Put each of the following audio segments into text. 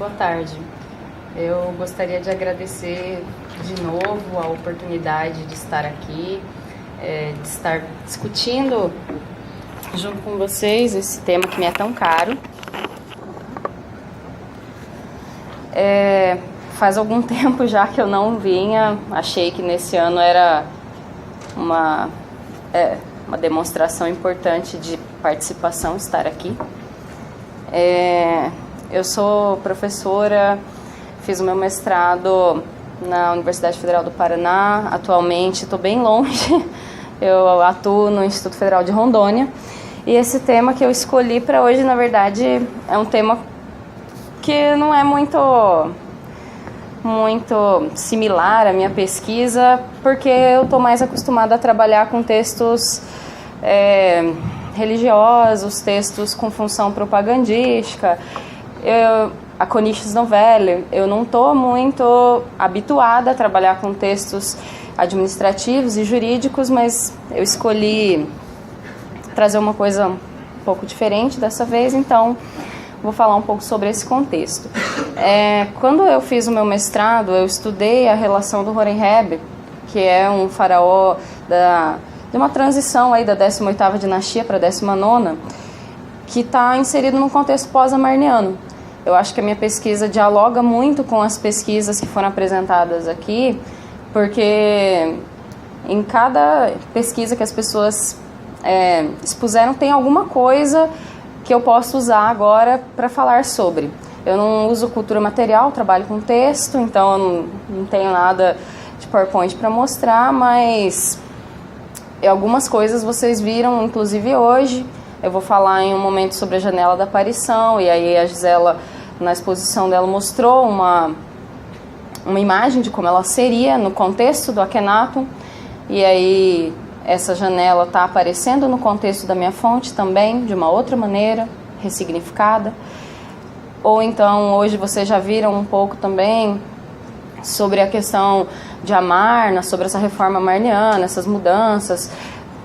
Boa tarde. Eu gostaria de agradecer de novo a oportunidade de estar aqui, de estar discutindo junto com vocês esse tema que me é tão caro. Faz algum tempo já que eu não vinha, achei que nesse ano era uma demonstração importante de participação estar aqui. Eu sou professora, fiz o meu mestrado na Universidade Federal do Paraná, atualmente estou bem longe, eu atuo no Instituto Federal de Rondônia, e esse tema que eu escolhi para hoje, na verdade, é um tema que não é muito similar à minha pesquisa, porque eu estou mais acostumada a trabalhar com textos religiosos, textos com função propagandística, a Coniches Novelle. Eu não estou muito habituada a trabalhar com textos administrativos e jurídicos, mas eu escolhi trazer uma coisa um pouco diferente dessa vez, então vou falar um pouco sobre esse contexto. Quando eu fiz o meu mestrado, eu estudei a relação do Horemheb, que é um faraó de uma transição aí da 18ª dinastia para a 19ª, que está inserido num contexto pós-amarniano. Eu acho que a minha pesquisa dialoga muito com as pesquisas que foram apresentadas aqui, porque em cada pesquisa que as pessoas expuseram tem alguma coisa que eu posso usar agora para falar sobre. Eu não uso cultura material, trabalho com texto, então eu não tenho nada de PowerPoint para mostrar, mas algumas coisas vocês viram, inclusive hoje. Eu vou falar em um momento sobre a janela da aparição, e aí a Gisela, na exposição dela, mostrou uma imagem de como ela seria no contexto do Akhenaton, e aí essa janela está aparecendo no contexto da minha fonte também, de uma outra maneira, ressignificada. Ou então, hoje vocês já viram um pouco também sobre a questão de Amarna, sobre essa reforma amarniana, essas mudanças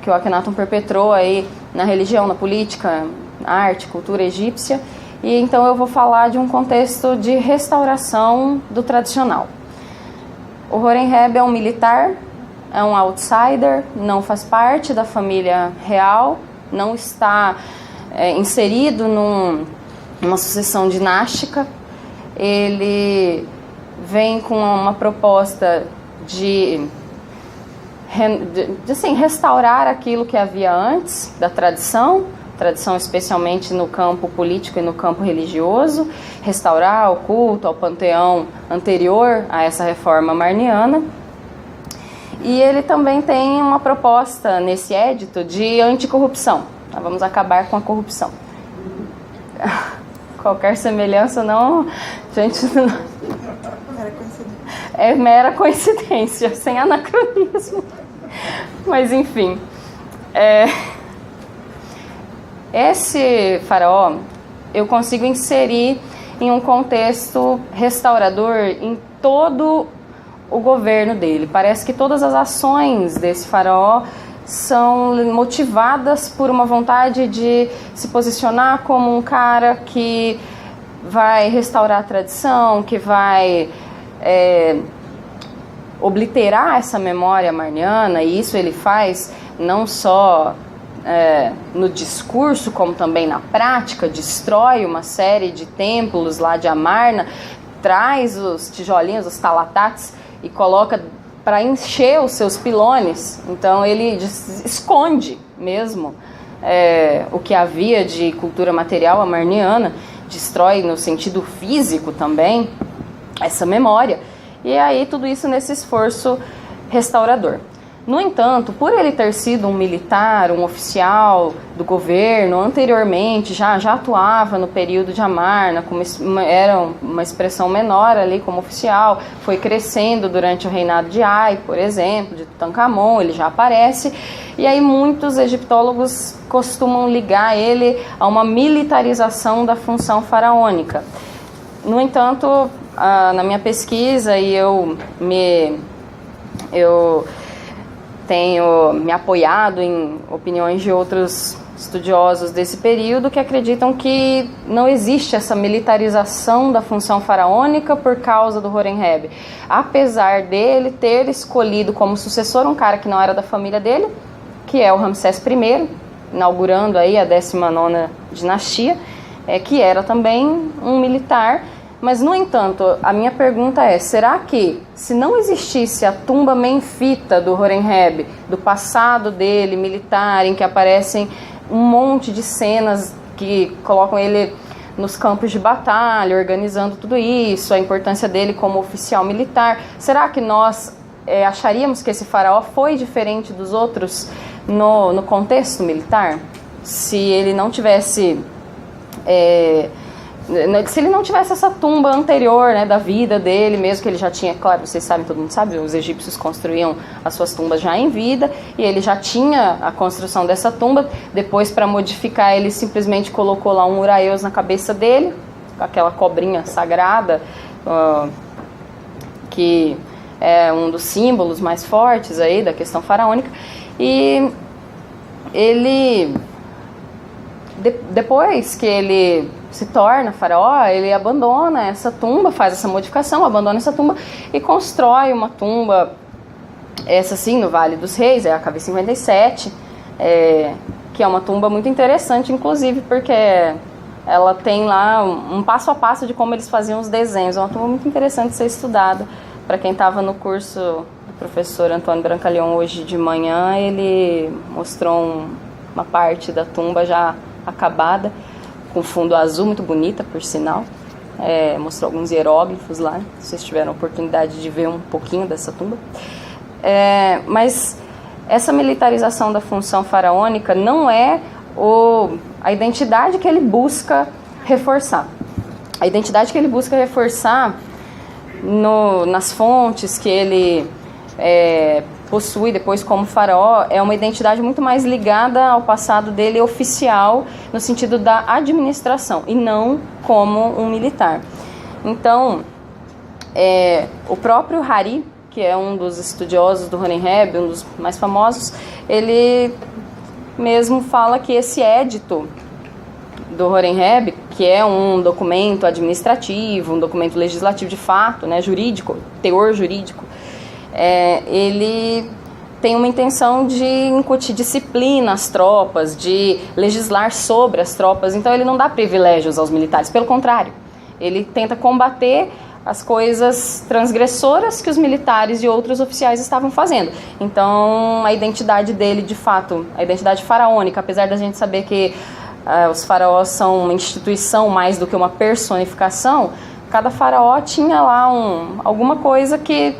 que o Akhenaton perpetrou aí na religião, na política, na arte, cultura egípcia. E então eu vou falar de um contexto de restauração do tradicional. O Horemheb é um militar, é um outsider, não faz parte da família real, não está inserido numa sucessão dinástica. Ele vem com uma proposta de restaurar aquilo que havia antes da tradição especialmente no campo político e no campo religioso, restaurar o culto ao panteão anterior a essa reforma amarniana. E ele também tem uma proposta nesse édito de anticorrupção. Vamos acabar com a corrupção. Qualquer semelhança não... Gente, não... É mera coincidência, sem anacronismo. Mas, enfim. Esse faraó eu consigo inserir em um contexto restaurador em todo o governo dele. Parece que todas as ações desse faraó são motivadas por uma vontade de se posicionar como um cara que vai restaurar a tradição, que vai obliterar essa memória amarniana, e isso ele faz não só no discurso, como também na prática. Destrói uma série de templos lá de Amarna, traz os tijolinhos, os talatates, e coloca para encher os seus pilones. Então ele esconde mesmo o que havia de cultura material amarniana, destrói no sentido físico também essa memória, e aí tudo isso nesse esforço restaurador. No entanto, por ele ter sido um militar, um oficial do governo, anteriormente já atuava no período de Amarna, era uma expressão menor ali como oficial, foi crescendo durante o reinado de Ai, por exemplo, de Tutankhamon, ele já aparece, e aí muitos egiptólogos costumam ligar ele a uma militarização da função faraônica. No entanto, na minha pesquisa, e eu tenho me apoiado em opiniões de outros estudiosos desse período que acreditam que não existe essa militarização da função faraônica por causa do Horemheb. Apesar dele ter escolhido como sucessor um cara que não era da família dele, que é o Ramsés I, inaugurando aí a 19ª dinastia, que era também um militar. Mas, no entanto, a minha pergunta é, será que, se não existisse a tumba menfita do Horemheb, do passado dele, militar, em que aparecem um monte de cenas que colocam ele nos campos de batalha, organizando tudo isso, a importância dele como oficial militar, será que nós acharíamos que esse faraó foi diferente dos outros no contexto militar? Se ele não tivesse... se ele não tivesse essa tumba anterior, né, da vida dele mesmo, que ele já tinha, claro, vocês sabem, todo mundo sabe, os egípcios construíam as suas tumbas já em vida, e ele já tinha a construção dessa tumba. Depois, para modificar, ele simplesmente colocou lá um uraeus na cabeça dele, aquela cobrinha sagrada, que é um dos símbolos mais fortes aí da questão faraônica. E ele, depois que ele se torna faraó, ele abandona essa tumba, faz essa modificação, abandona essa tumba e constrói uma tumba, essa sim, no Vale dos Reis, é a KV57, que é uma tumba muito interessante, inclusive, porque ela tem lá um passo a passo de como eles faziam os desenhos. É uma tumba muito interessante de ser estudada. Para quem estava no curso do professor Antônio Brancaleon hoje de manhã, ele mostrou uma parte da tumba já acabada, com fundo azul, muito bonita, por sinal. Mostrou alguns hieróglifos lá, se vocês tiveram a oportunidade de ver um pouquinho dessa tumba. Mas essa militarização da função faraônica não é a identidade que ele busca reforçar. A identidade que ele busca reforçar nas fontes que ele possui depois como faraó é uma identidade muito mais ligada ao passado dele oficial, no sentido da administração, e não como um militar. Então, o próprio Hari, que é um dos estudiosos do Horemheb, um dos mais famosos, ele mesmo fala que esse édito do Horemheb, que é um documento administrativo, um documento legislativo de fato, né, jurídico, teor jurídico, ele tem uma intenção de incutir disciplina às tropas, de legislar sobre as tropas. Então ele não dá privilégios aos militares, pelo contrário, ele tenta combater as coisas transgressoras que os militares e outros oficiais estavam fazendo. Então a identidade dele, de fato, a identidade faraônica, apesar da gente saber que os faraós são uma instituição mais do que uma personificação, cada faraó tinha lá alguma coisa que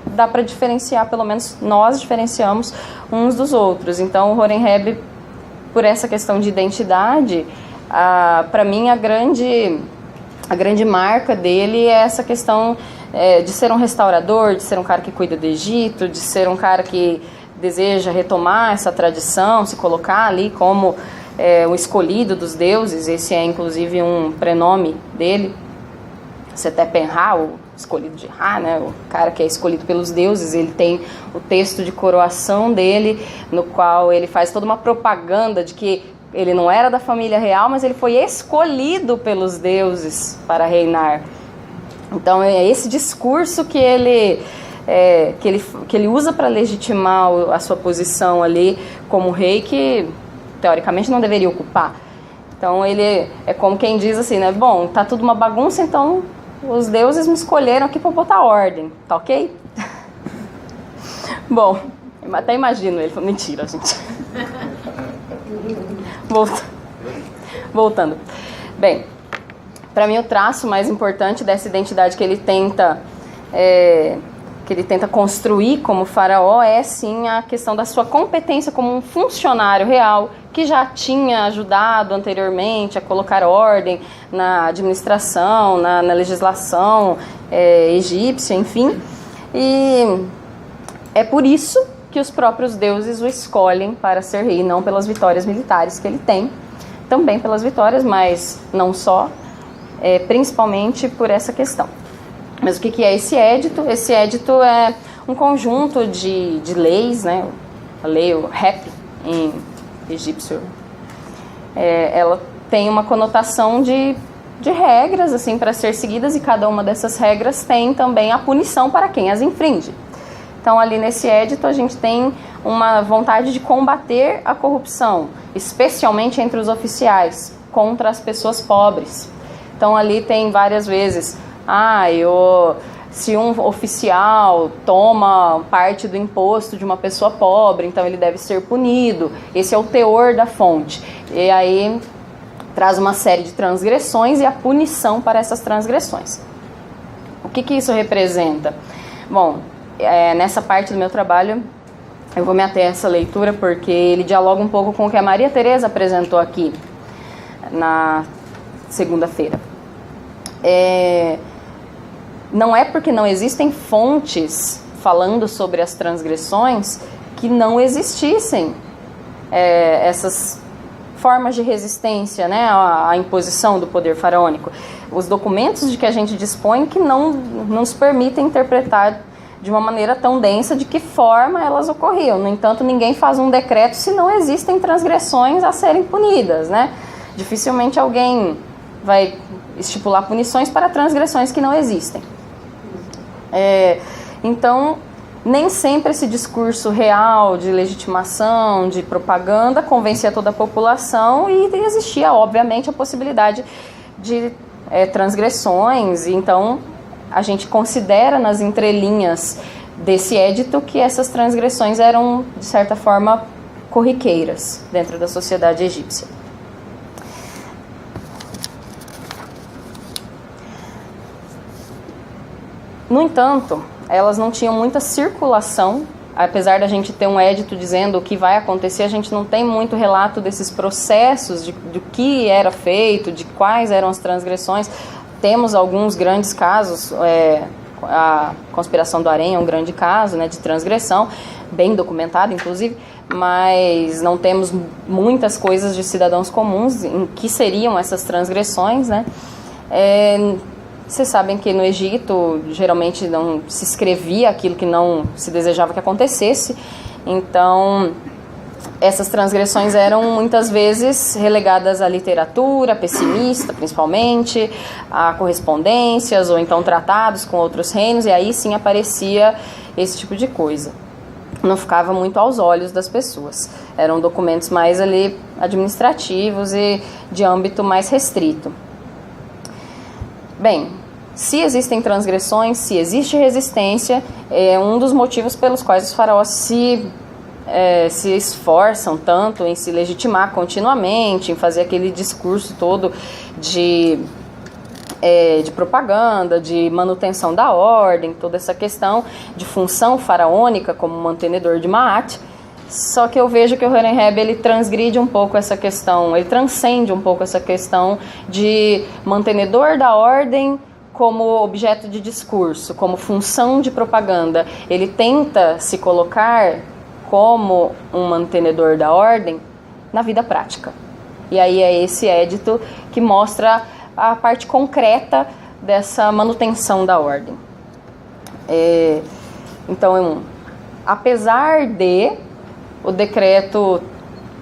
dá para diferenciar, pelo menos nós diferenciamos uns dos outros. Então o Horemheb, por essa questão de identidade, para mim a grande marca dele é essa questão de ser um restaurador, de ser um cara que cuida do Egito, de ser um cara que deseja retomar essa tradição, se colocar ali como o escolhido dos deuses. Esse é inclusive um prenome dele, Setepenra, o escolhido de Ra, né? O cara que é escolhido pelos deuses. Ele tem o texto de coroação dele, no qual ele faz toda uma propaganda de que ele não era da família real, mas ele foi escolhido pelos deuses para reinar. Então é esse discurso que ele usa para legitimar a sua posição ali como rei, que teoricamente não deveria ocupar. Então ele é como quem diz assim, né? Bom, tá tudo uma bagunça, então os deuses me escolheram aqui para botar ordem, tá ok? Bom, eu até imagino ele falando, mentira, gente. Voltando. Bem, para mim o traço mais importante dessa identidade que ele tenta construir como faraó é sim a questão da sua competência como um funcionário real, que já tinha ajudado anteriormente a colocar ordem na administração, na legislação egípcia, enfim. E é por isso que os próprios deuses o escolhem para ser rei, não pelas vitórias militares que ele tem, também pelas vitórias, mas não só, principalmente por essa questão. Mas o que é esse édito? Esse édito é um conjunto de leis, né? A lei, o rep em egípcio, ela tem uma conotação de regras assim para ser seguidas, e cada uma dessas regras tem também a punição para quem as infringe. Então, ali nesse édito, a gente tem uma vontade de combater a corrupção, especialmente entre os oficiais, contra as pessoas pobres. Então, ali tem várias vezes, se um oficial toma parte do imposto de uma pessoa pobre, então ele deve ser punido. Esse é o teor da fonte. E aí traz uma série de transgressões e a punição para essas transgressões. O que isso representa? Bom, nessa parte do meu trabalho eu vou me ater a essa leitura porque ele dialoga um pouco com o que a Maria Teresa apresentou aqui na segunda-feira. Não é porque não existem fontes falando sobre as transgressões que não existissem essas formas de resistência, né, à imposição do poder faraônico. Os documentos de que a gente dispõe que não nos permitem interpretar de uma maneira tão densa de que forma elas ocorriam. No entanto, ninguém faz um decreto se não existem transgressões a serem punidas, né? Dificilmente alguém vai estipular punições para transgressões que não existem. Então, nem sempre esse discurso real de legitimação, de propaganda, convencia toda a população, e existia, obviamente, a possibilidade de transgressões. Então, a gente considera nas entrelinhas desse édito que essas transgressões eram, de certa forma, corriqueiras dentro da sociedade egípcia. No entanto, elas não tinham muita circulação. Apesar da gente ter um édito dizendo o que vai acontecer, a gente não tem muito relato desses processos, do que era feito, de quais eram as transgressões. Temos alguns grandes casos, a conspiração do Harém é um grande caso, né, de transgressão, bem documentado inclusive, mas não temos muitas coisas de cidadãos comuns em que seriam essas transgressões, né? Vocês sabem que no Egito geralmente não se escrevia aquilo que não se desejava que acontecesse, então essas transgressões eram muitas vezes relegadas à literatura pessimista, principalmente, a correspondências ou então tratados com outros reinos, e aí sim aparecia esse tipo de coisa. Não ficava muito aos olhos das pessoas. Eram documentos mais ali administrativos e de âmbito mais restrito. Bem, se existem transgressões, se existe resistência, é um dos motivos pelos quais os faraós se esforçam tanto em se legitimar continuamente, em fazer aquele discurso todo de propaganda, de manutenção da ordem, toda essa questão de função faraônica como mantenedor de Maat. Só que eu vejo que o Horemheb, ele transgride um pouco essa questão, ele transcende um pouco essa questão de mantenedor da ordem como objeto de discurso, como função de propaganda. Ele tenta se colocar como um mantenedor da ordem na vida prática. E aí é esse édito que mostra a parte concreta dessa manutenção da ordem. Então, apesar de o decreto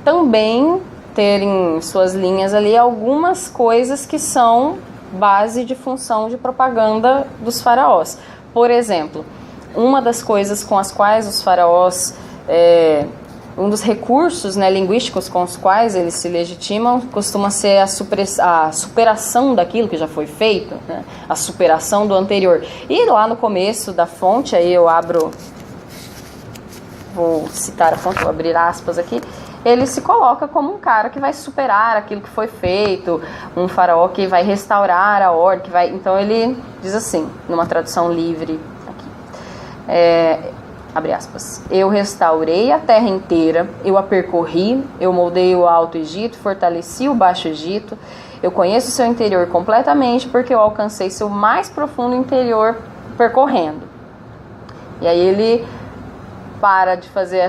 também ter em suas linhas ali algumas coisas que são base de função de propaganda dos faraós. Por exemplo, uma das coisas com as quais os faraós, um dos recursos, né, linguísticos com os quais eles se legitimam, costuma ser a superação daquilo que já foi feito, né, a superação do anterior. E lá no começo da fonte, aí eu vou citar a fonte, vou abrir aspas aqui, ele se coloca como um cara que vai superar aquilo que foi feito, um faraó que vai restaurar a ordem, então ele diz assim, numa tradução livre aqui, abre aspas, eu restaurei a terra inteira, eu a percorri, eu moldei o Alto Egito, fortaleci o Baixo Egito, eu conheço o seu interior completamente porque eu alcancei seu mais profundo interior percorrendo. E aí ele para de fazer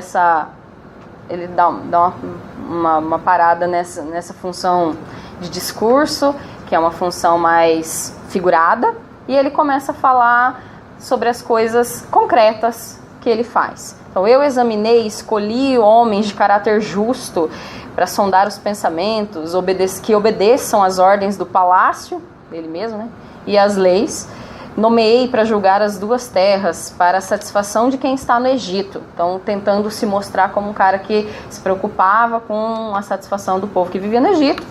ele dá uma parada nessa função de discurso, que é uma função mais figurada, e ele começa a falar sobre as coisas concretas que ele faz. Então, eu examinei, escolhi homens de caráter justo para sondar os pensamentos, que obedeçam às ordens do palácio, dele mesmo, né, e às leis. Nomeei para julgar as 2 terras, para a satisfação de quem está no Egito. Então, tentando se mostrar como um cara que se preocupava com a satisfação do povo que vivia no Egito.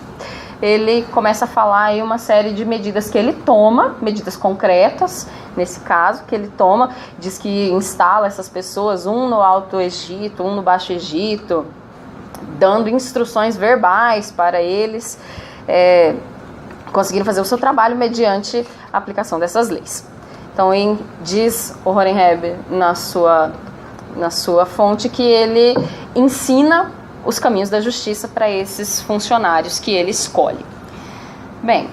Ele começa a falar aí uma série de medidas que ele toma, medidas concretas, nesse caso, que ele toma, diz que instala essas pessoas, um no Alto Egito, um no Baixo Egito, dando instruções verbais para eles conseguirem fazer o seu trabalho mediante a aplicação dessas leis. Então, diz o Horemheb na sua fonte que ele ensina os caminhos da justiça para esses funcionários que ele escolhe. Bem,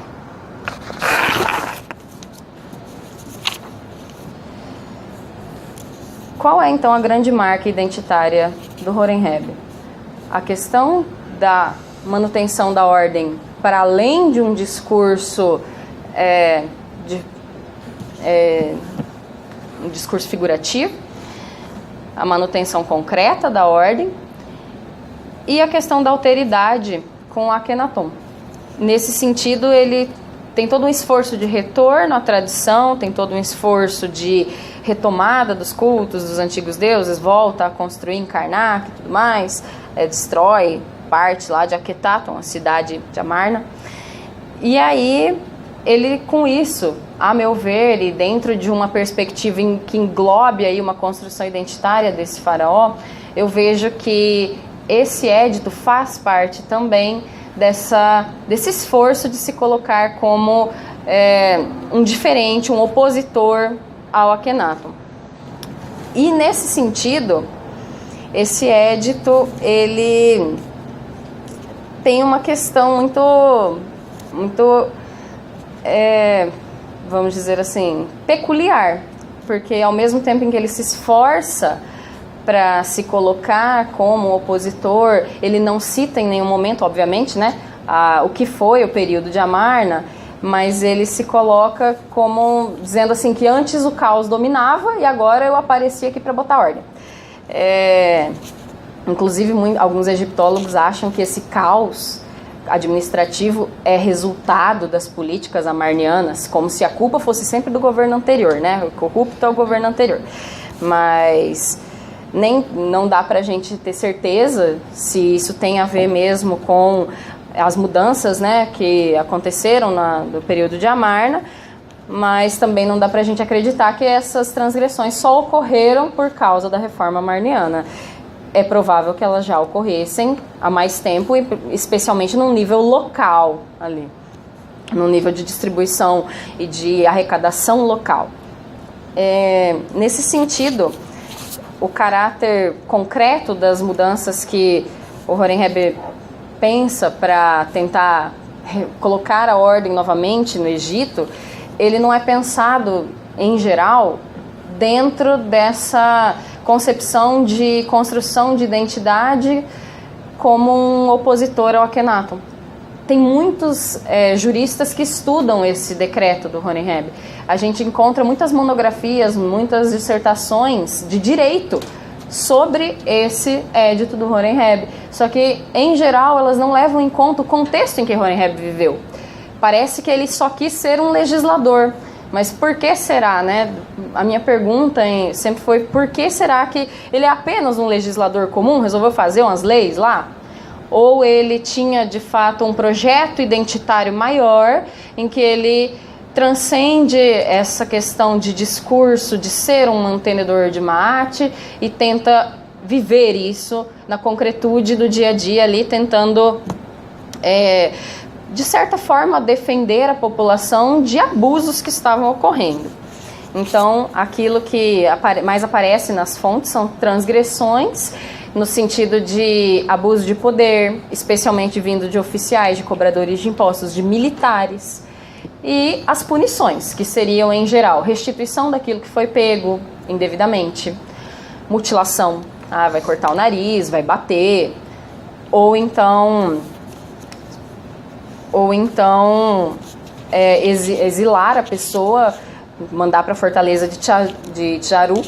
qual é então a grande marca identitária do Horemheb? A questão da manutenção da ordem para além de um discurso um discurso figurativo, a manutenção concreta da ordem e a questão da alteridade com Akhenaton. Nesse sentido, ele tem todo um esforço de retorno à tradição, tem todo um esforço de retomada dos cultos dos antigos deuses, volta a construir em Karnak e tudo mais, destrói parte lá de Akhetaton, a cidade de Amarna. E aí, ele com isso, a meu ver, e dentro de uma perspectiva que englobe aí uma construção identitária desse faraó, eu vejo que esse édito faz parte também desse esforço de se colocar como um diferente, um opositor ao Akhenaton. E nesse sentido, esse édito, ele tem uma questão muito vamos dizer assim, peculiar, porque ao mesmo tempo em que ele se esforça para se colocar como opositor, ele não cita em nenhum momento, obviamente, né, o que foi o período de Amarna, mas ele se coloca como dizendo assim que antes o caos dominava e agora eu apareci aqui para botar ordem. Inclusive, alguns egiptólogos acham que esse caos administrativo é resultado das políticas amarnianas, como se a culpa fosse sempre do governo anterior, né? O corrupto é o governo anterior. Mas não dá para a gente ter certeza se isso tem a ver mesmo com as mudanças, né, que aconteceram no período de Amarna, mas também não dá para a gente acreditar que essas transgressões só ocorreram por causa da reforma amarniana. É provável que elas já ocorressem há mais tempo, especialmente no nível local ali, no nível de distribuição e de arrecadação local. Nesse sentido, o caráter concreto das mudanças que o Horemheb pensa para tentar colocar a ordem novamente no Egito, ele não é pensado, em geral, dentro dessa concepção de construção de identidade como um opositor ao Akhenaton. Tem muitos juristas que estudam esse decreto do Horemheb. A gente encontra muitas monografias, muitas dissertações de direito sobre esse édito do Horemheb. Só que, em geral, elas não levam em conta o contexto em que Horemheb viveu. Parece que ele só quis ser um legislador. Mas por que será, né? A minha pergunta sempre foi: por que será que ele é apenas um legislador comum, resolveu fazer umas leis lá? Ou ele tinha, de fato, um projeto identitário maior, em que ele transcende essa questão de discurso, de ser um mantenedor de Ma'at, e tenta viver isso na concretude do dia a dia ali, tentando de certa forma, defender a população de abusos que estavam ocorrendo. Então, aquilo que mais aparece nas fontes são transgressões, no sentido de abuso de poder, especialmente vindo de oficiais, de cobradores de impostos, de militares, e as punições, que seriam, em geral, restituição daquilo que foi pego indevidamente, mutilação, vai cortar o nariz, vai bater, ou então exilar a pessoa, mandar para a fortaleza de Tjaru,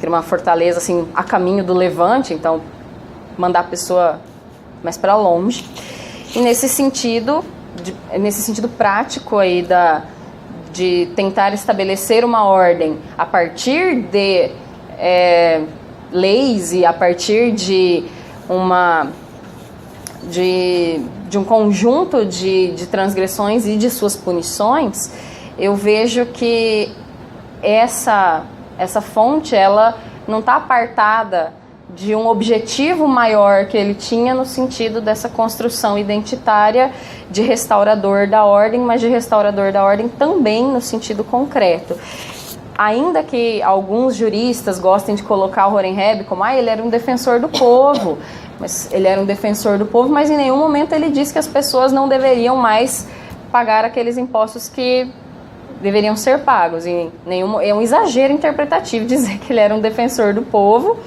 cria uma fortaleza assim a caminho do levante, então mandar a pessoa mais para longe. E nesse sentido prático aí de tentar estabelecer uma ordem a partir de leis e a partir de um conjunto de transgressões e de suas punições, eu vejo que essa fonte ela não está apartada de um objetivo maior que ele tinha no sentido dessa construção identitária de restaurador da ordem, mas de restaurador da ordem também no sentido concreto. Ainda que alguns juristas gostem de colocar o Horemheb como ele era um defensor do povo, mas ele era um defensor do povo, mas em nenhum momento ele disse que as pessoas não deveriam mais pagar aqueles impostos que deveriam ser pagos. É um exagero interpretativo dizer que ele era um defensor do povo.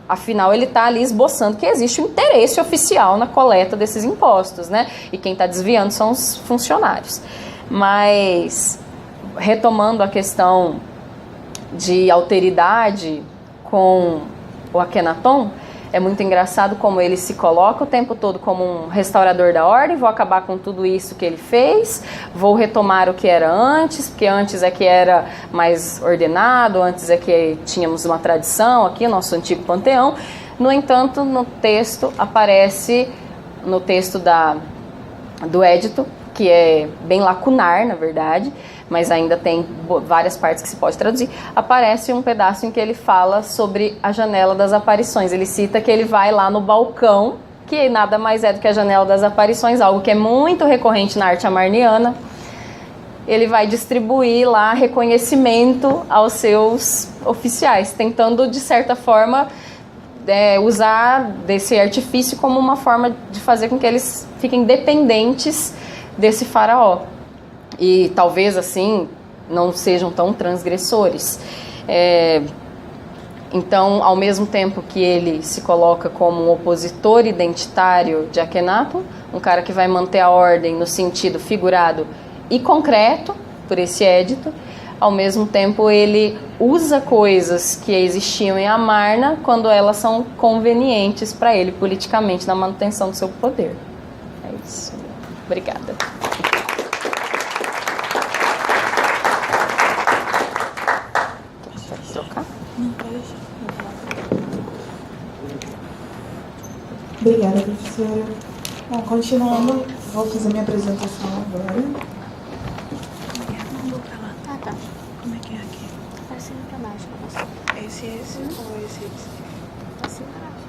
Afinal, ele está ali esboçando que existe um interesse oficial na coleta desses impostos, né? E quem está desviando são os funcionários. Mas, retomando a questão de alteridade com o Akhenaton, é muito engraçado como ele se coloca o tempo todo como um restaurador da ordem. Vou acabar com tudo isso que ele fez, vou retomar o que era antes, porque antes é que era mais ordenado, antes é que tínhamos uma tradição aqui, nosso antigo panteão. No entanto, no texto aparece, no texto do Édito, que é bem lacunar, na verdade, mas ainda tem várias partes que se pode traduzir, aparece um pedaço em que ele fala sobre a janela das aparições. Ele cita que ele vai lá no balcão, que nada mais é do que a janela das aparições, algo que é muito recorrente na arte amarniana. Ele vai distribuir lá reconhecimento aos seus oficiais, tentando, de certa forma, usar desse artifício como uma forma de fazer com que eles fiquem dependentes desse faraó. E talvez assim não sejam tão transgressores. Então, ao mesmo tempo que ele se coloca como um opositor identitário de Akhenaton, um cara que vai manter a ordem no sentido figurado e concreto por esse édito, ao mesmo tempo ele usa coisas que existiam em Amarna quando elas são convenientes para ele politicamente na manutenção do seu poder. É isso. Obrigada. Obrigada, professora. Bom, continuando, vou fazer minha apresentação agora. Tá. Como é que é aqui? Tá assim pra baixo. Esse ou esse? Tá assim pra baixo.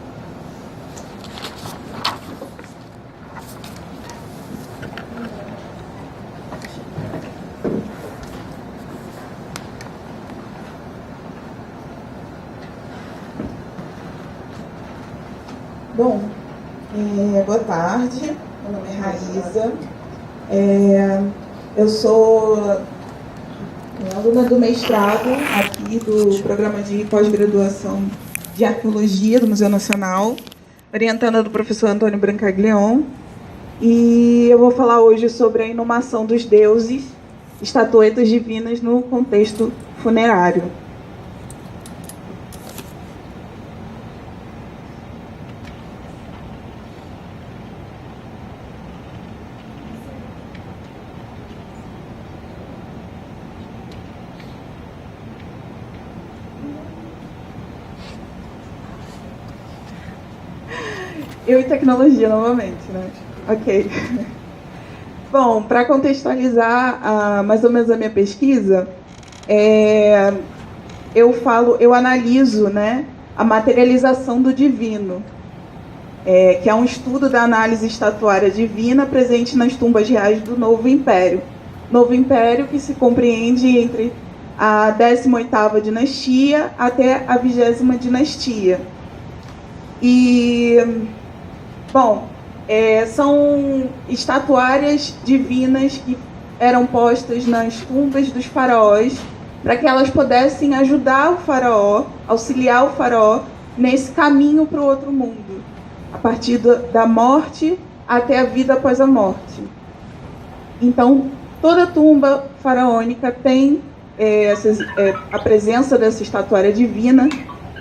Bom, boa tarde, meu nome é Raíza, eu sou aluna do mestrado aqui do programa de pós-graduação de Arqueologia do Museu Nacional, orientada do professor Antônio Brancaglione, e eu vou falar hoje sobre a inumação dos deuses, estatuetas divinas no contexto funerário. Eu e tecnologia, novamente, né? Ok. Bom, para contextualizar mais ou menos a minha pesquisa, eu analiso, né, a materialização do divino, que é um estudo da análise estatuária divina presente nas tumbas reais do Novo Império. Novo Império que se compreende entre a 18ª dinastia até a 20ª dinastia. E, bom, são estatuárias divinas que eram postas nas tumbas dos faraós para que elas pudessem ajudar o faraó, auxiliar o faraó nesse caminho para o outro mundo, a partir da morte até a vida após a morte. Então, toda tumba faraônica tem a presença dessa estatuária divina.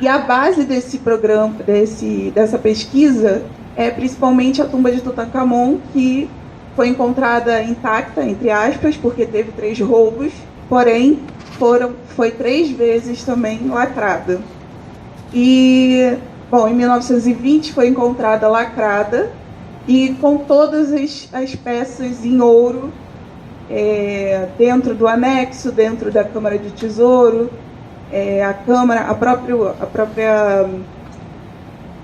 E a base desse programa, dessa pesquisa, é principalmente a tumba de Tutankhamon, que foi encontrada intacta, entre aspas, porque teve 3 roubos, porém foi 3 vezes também lacrada. E, bom, em 1920 foi encontrada lacrada e com todas as peças em ouro dentro do anexo, dentro da Câmara de Tesouro, o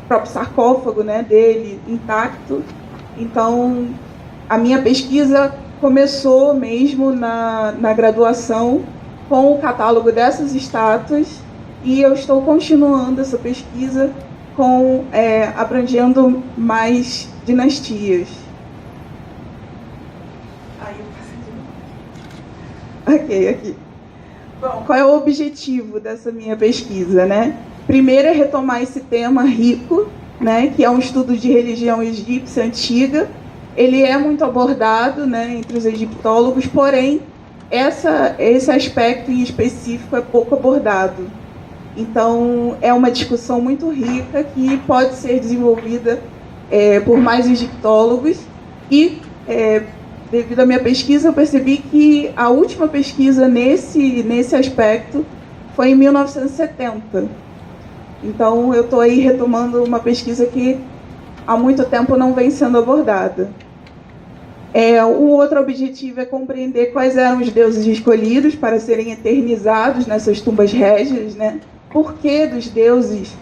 próprio sarcófago, né, dele intacto. Então, a minha pesquisa começou mesmo na graduação com o catálogo dessas estátuas e eu estou continuando essa pesquisa abrangendo mais dinastias. Ok, aqui. Bom, qual é o objetivo dessa minha pesquisa, né? Primeiro é retomar esse tema rico, né, que é um estudo de religião egípcia antiga. Ele é muito abordado, né, entre os egiptólogos, porém, esse aspecto em específico é pouco abordado. Então, é uma discussão muito rica que pode ser desenvolvida por mais egiptólogos e, devido à minha pesquisa, eu percebi que a última pesquisa nesse aspecto foi em 1970. Então, eu estou aí retomando uma pesquisa que há muito tempo não vem sendo abordada. Um outro objetivo é compreender quais eram os deuses escolhidos para serem eternizados nessas tumbas régias, né? Por que dos deuses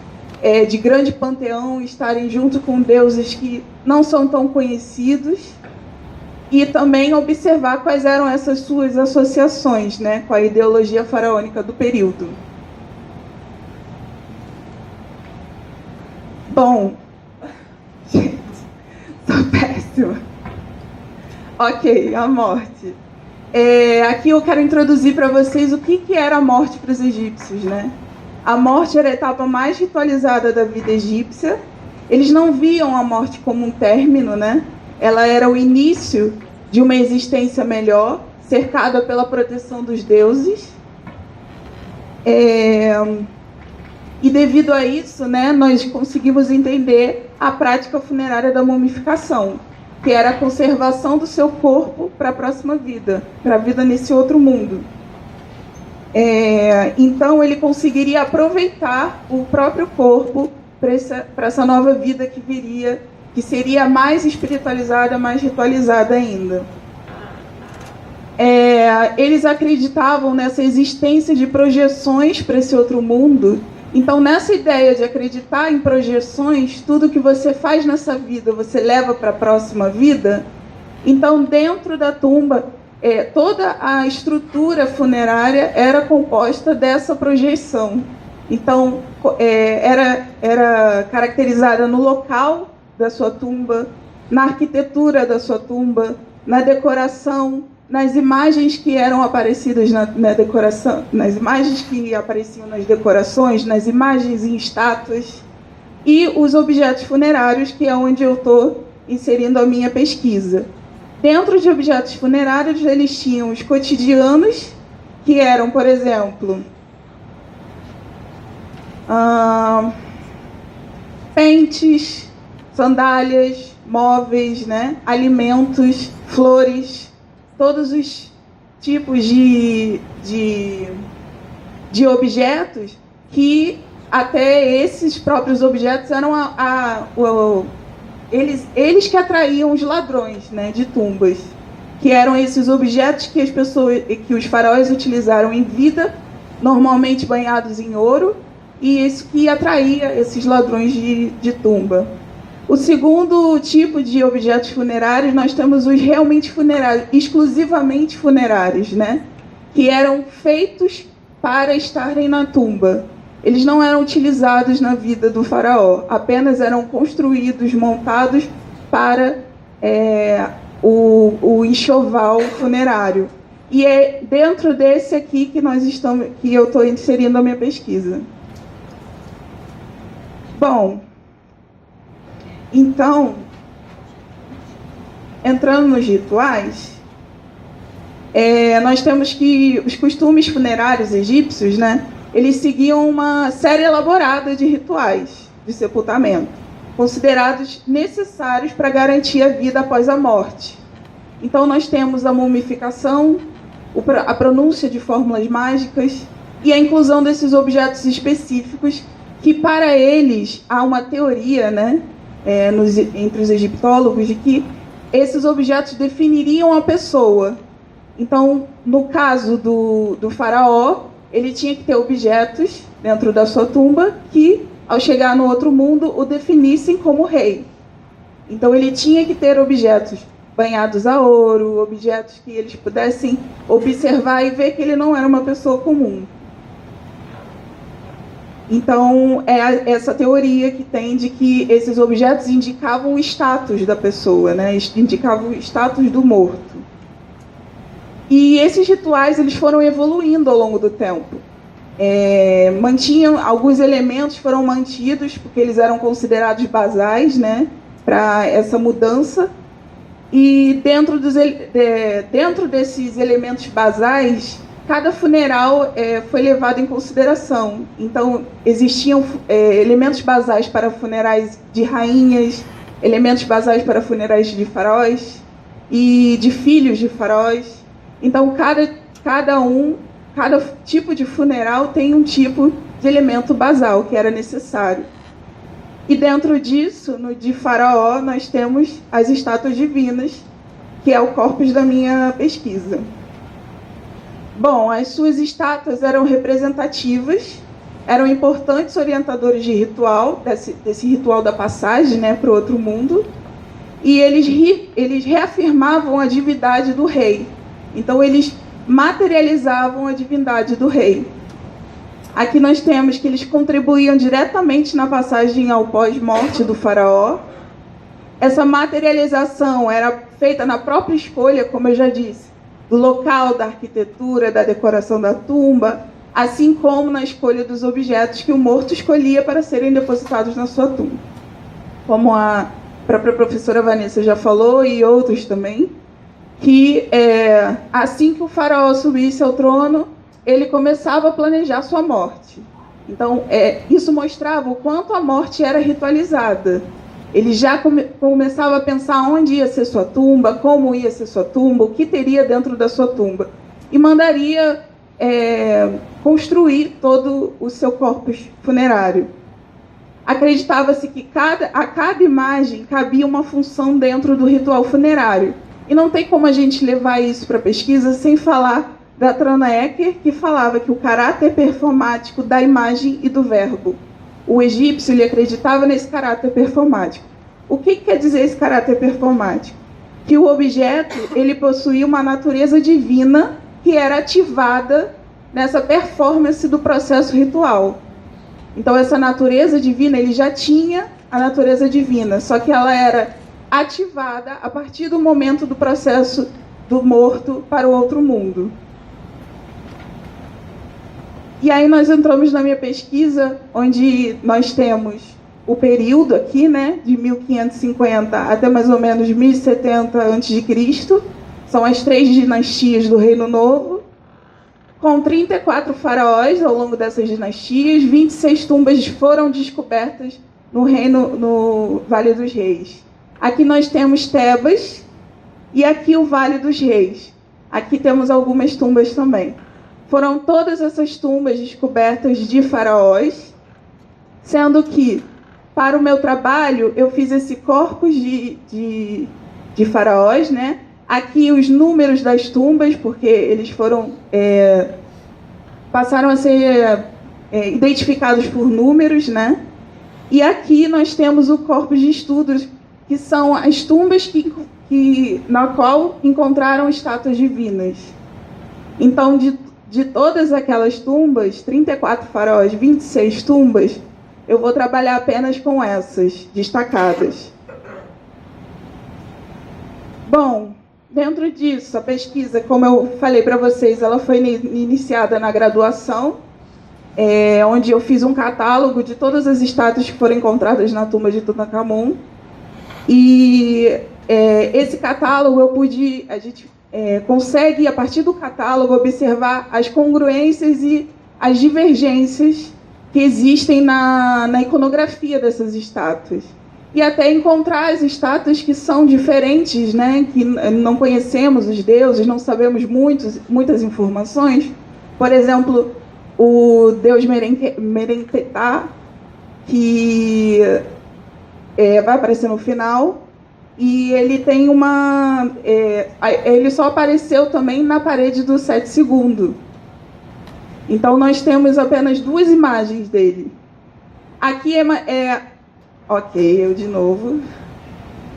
de grande panteão estarem junto com deuses que não são tão conhecidos? E também observar quais eram essas suas associações, né, com a ideologia faraônica do período. Bom, gente, sou péssima. Ok, a morte. Aqui eu quero introduzir para vocês o que era a morte para os egípcios, né? A morte era a etapa mais ritualizada da vida egípcia. Eles não viam a morte como um término, né? Ela era o início de uma existência melhor, cercada pela proteção dos deuses. E devido a isso, né, nós conseguimos entender a prática funerária da mumificação, que era a conservação do seu corpo para a próxima vida, para a vida nesse outro mundo. Então, ele conseguiria aproveitar o próprio corpo para essa nova vida que viria, que seria mais espiritualizada, mais ritualizada ainda. Eles acreditavam nessa existência de projeções para esse outro mundo. Então, nessa ideia de acreditar em projeções, tudo que você faz nessa vida, você leva para a próxima vida. Então, dentro da tumba, toda a estrutura funerária era composta dessa projeção. Então, era caracterizada no local da sua tumba, na arquitetura da sua tumba, na decoração, nas imagens que eram aparecidas na decoração, nas imagens que apareciam nas decorações, nas imagens em estátuas e os objetos funerários, que é onde eu estou inserindo a minha pesquisa. Dentro de objetos funerários, eles tinham os cotidianos, que eram, por exemplo, pentes, sandálias, móveis, né? Alimentos, flores, todos os tipos de objetos que até esses próprios objetos eram eles que atraíam os ladrões, né, de tumbas, que eram esses objetos que os faraós utilizaram em vida, normalmente banhados em ouro, e isso que atraía esses ladrões de tumba. O segundo tipo de objetos funerários, nós temos os realmente funerários, exclusivamente funerários, né? Que eram feitos para estarem na tumba. Eles não eram utilizados na vida do faraó, apenas eram construídos, montados para o enxoval funerário. E é dentro desse aqui que eu estou inserindo a minha pesquisa. Bom, então, entrando nos rituais, nós temos que os costumes funerários egípcios, né, eles seguiam uma série elaborada de rituais de sepultamento, considerados necessários para garantir a vida após a morte. Então, nós temos a mumificação, a pronúncia de fórmulas mágicas e a inclusão desses objetos específicos que, para eles, há uma teoria, né, entre os egiptólogos, de que esses objetos definiriam a pessoa. Então, no caso do faraó, ele tinha que ter objetos dentro da sua tumba que, ao chegar no outro mundo, o definissem como rei. Então, ele tinha que ter objetos banhados a ouro, objetos que eles pudessem observar e ver que ele não era uma pessoa comum. Então, é essa teoria que tem de que esses objetos indicavam o status da pessoa, né? Indicavam o status do morto. E esses rituais eles foram evoluindo ao longo do tempo. Alguns elementos foram mantidos, porque eles eram considerados basais, né, para essa mudança. E dentro desses elementos basais, cada funeral foi levado em consideração. Então, existiam elementos basais para funerais de rainhas, elementos basais para funerais de faraós e de filhos de faraós. Então, cada tipo de funeral tem um tipo de elemento basal que era necessário. E dentro disso, no de Faraó, nós temos as estátuas divinas, que é o corpus da minha pesquisa. Bom, as suas estátuas eram representativas, eram importantes orientadores de ritual, desse ritual da passagem, né, para o outro mundo, e eles reafirmavam a divindade do rei. Então, eles materializavam a divindade do rei. Aqui nós temos que eles contribuíam diretamente na passagem ao pós-morte do faraó. Essa materialização era feita na própria escolha, como eu já disse, do local, da arquitetura, da decoração da tumba, assim como na escolha dos objetos que o morto escolhia para serem depositados na sua tumba. Como a própria professora Vanessa já falou, e outros também, que assim que o faraó subisse ao trono, ele começava a planejar sua morte. Então, isso mostrava o quanto a morte era ritualizada. Ele já começava a pensar onde ia ser sua tumba, como ia ser sua tumba, o que teria dentro da sua tumba. E mandaria construir todo o seu corpus funerário. Acreditava-se que a cada imagem cabia uma função dentro do ritual funerário. E não tem como a gente levar isso para a pesquisa sem falar da Trana Ecker, que falava que o caráter performático da imagem e do verbo. O egípcio ele acreditava nesse caráter performático. O que quer dizer esse caráter performático? Que o objeto ele possuía uma natureza divina que era ativada nessa performance do processo ritual. Então, essa natureza divina, ele já tinha a natureza divina, só que ela era ativada a partir do momento do processo do morto para o outro mundo. E aí nós entramos na minha pesquisa, onde nós temos o período aqui, né, de 1550 até mais ou menos 1070 a.C., são as 3 dinastias do Reino Novo, com 34 faraós ao longo dessas dinastias, 26 tumbas foram descobertas no Vale dos Reis. Aqui nós temos Tebas e aqui o Vale dos Reis. Aqui temos algumas tumbas também. Foram todas essas tumbas descobertas de faraós, sendo que, para o meu trabalho, eu fiz esse corpus de faraós, né? Aqui os números das tumbas, porque eles passaram a ser identificados por números, né? E aqui nós temos o corpus de estudos, que são as tumbas na qual encontraram estátuas divinas. Então, de todas aquelas tumbas, 34 faraós, 26 tumbas, eu vou trabalhar apenas com essas destacadas. Bom, dentro disso, a pesquisa, como eu falei para vocês, ela foi iniciada na graduação, onde eu fiz um catálogo de todas as estátuas que foram encontradas na tumba de Tutankhamun. E esse catálogo a gente consegue, a partir do catálogo, observar as congruências e as divergências que existem na iconografia dessas estátuas. E até encontrar as estátuas que são diferentes, né? Que não conhecemos os deuses, não sabemos muitas informações. Por exemplo, o deus Merentetá, que vai aparecer no final, e ele tem ele só apareceu também na parede do 7 segundo. Então nós temos apenas 2 imagens dele. Aqui ok, eu de novo.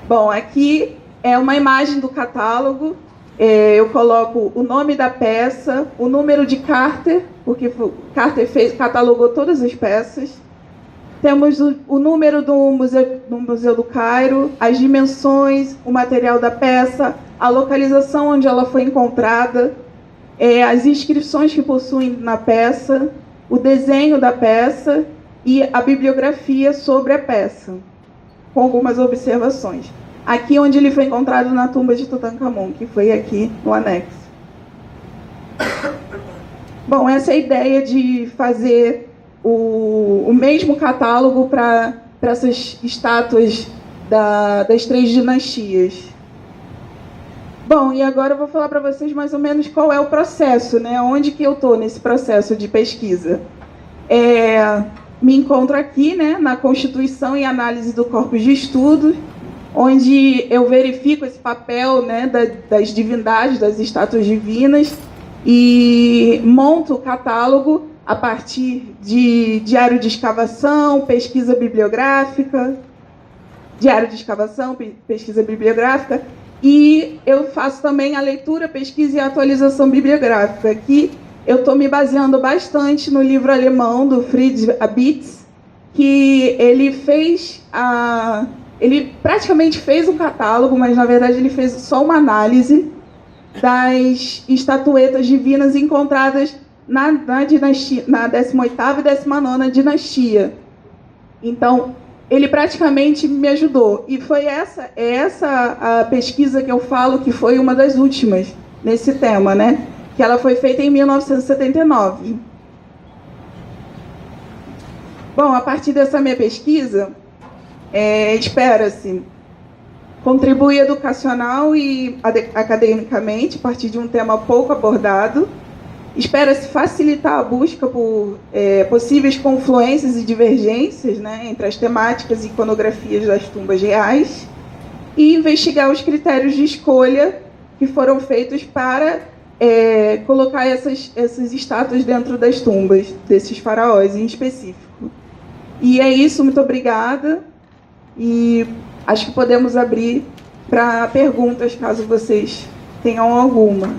Bom, aqui é uma imagem do catálogo. Eu coloco o nome da peça, o número de Carter, porque Carter catalogou todas as peças. Temos o número do Museu do Cairo, as dimensões, o material da peça, a localização onde ela foi encontrada, as inscrições que possuem na peça, o desenho da peça e a bibliografia sobre a peça, com algumas observações. Aqui onde ele foi encontrado na tumba de Tutankhamon, que foi aqui no anexo. Bom, essa é a ideia de fazer o mesmo catálogo para essas estátuas das 3 dinastias. Bom, e agora eu vou falar para vocês mais ou menos qual é o processo, né? Onde que eu estou nesse processo de pesquisa. Me encontro aqui, né, na Constituição e Análise do Corpus de Estudo, onde eu verifico esse papel, né, das divindades, das estátuas divinas, e monto o catálogo a partir de diário de escavação, pesquisa bibliográfica, e eu faço também a leitura, pesquisa e atualização bibliográfica. Aqui eu estou me baseando bastante no livro alemão do Fritz Abitz, que ele praticamente fez um catálogo, mas na verdade ele fez só uma análise das estatuetas divinas encontradas na dinastia, na 18ª e 19ª dinastia. Então, ele praticamente me ajudou. E foi essa a pesquisa que eu falo que foi uma das últimas nesse tema, né? Que ela foi feita em 1979. Bom, a partir dessa minha pesquisa, espera-se contribuir educacional e academicamente, a partir de um tema pouco abordado. Espera-se facilitar a busca por possíveis confluências e divergências, né, entre as temáticas e iconografias das tumbas reais e investigar os critérios de escolha que foram feitos para colocar essas estátuas dentro das tumbas, desses faraós em específico. E é isso, muito obrigada. E acho que podemos abrir para perguntas, caso vocês tenham alguma.